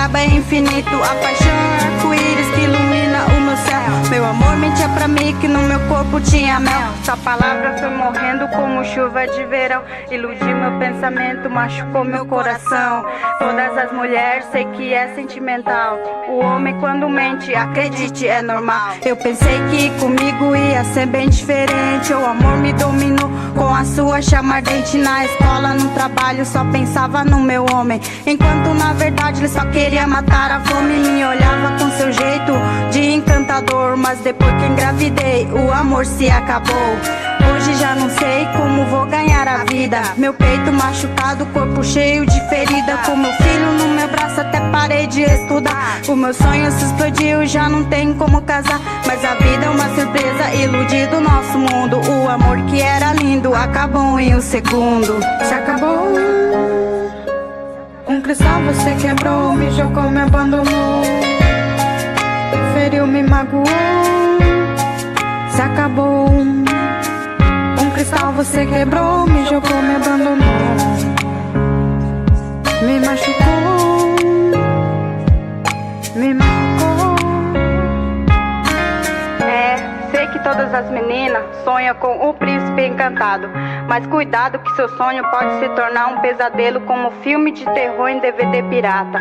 braba é infinito. A paixão é arco-íris que ilumina o meu céu. Meu amor mentia pra mim que no meu corpo tinha mel. Sua palavra foi morrendo como chuva de verão. Iludiu meu pensamento, machucou meu coração. Todas as mulheres sei que é sentimental. O homem quando mente, acredite, é normal. Eu pensei que comigo ia ser bem diferente. O amor me dominou com a sua chama ardente. Na escola, no trabalho, só pensava no meu homem, enquanto na verdade ele só queria matar a fome. Me olhava com seu jeito de encantador, mas depois que engravidei, o amor se acabou. Hoje já não sei como vou ganhar a vida. Meu peito machucado, corpo cheio de ferida. Com meu filho no meu braço até parei de estudar. O meu sonho se explodiu, já não tem como casar. Mas a vida é uma surpresa, iludido nosso mundo. O amor que era lindo acabou em um segundo. Se acabou. Um cristal você quebrou, me jogou, me abandonou. Feriu, me magoou. Se acabou. Um cristal você quebrou, me jogou, me abandonou. Me machucou. Me machucou. Sei que todas as meninas sonham com o príncipe encantado, mas cuidado que seu sonho pode se tornar um pesadelo, como filme de terror em DVD pirata.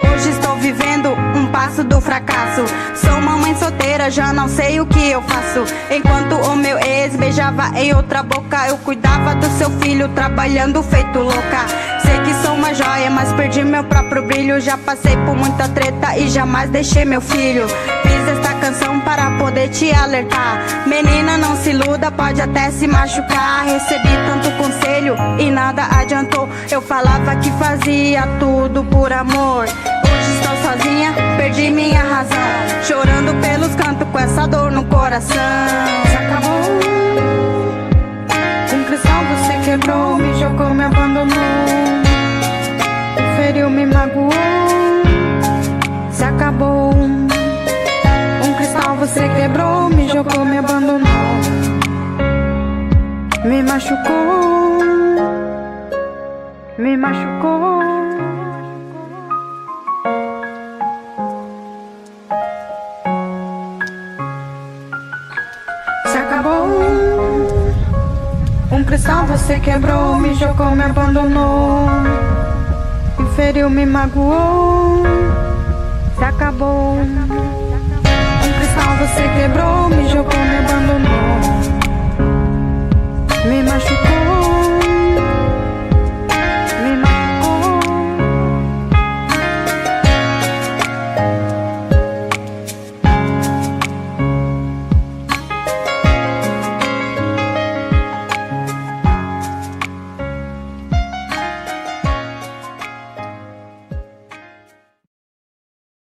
Hoje estou vivendo um passo do fracasso. Sou mamãe solteira, já não sei o que eu faço. Enquanto o meu ex beijava em outra boca, eu cuidava do seu filho, trabalhando feito louca. Sei que sou uma joia, mas perdi meu próprio brilho. Já passei por muita treta e jamais deixei meu filho. Fiz esta canção para poder te alertar. Menina, não se iluda, pode até se machucar. Recebi tanto conselho e nada adiantou. Eu falava que fazia tudo por amor. Hoje estou sozinha, perdi minha razão, chorando pelos cantos com essa dor no coração. Se acabou. Um cristal você quebrou, me jogou, me abandonou. Feriu, me magoou. Se acabou. Um cristal você quebrou, me jogou, me abandonou. Me machucou. Me machucou. Se acabou. Um cristal você quebrou, me jogou, me abandonou. Me feriu, me magoou. Se acabou. Um cristal você quebrou, me jogou, me abandonou.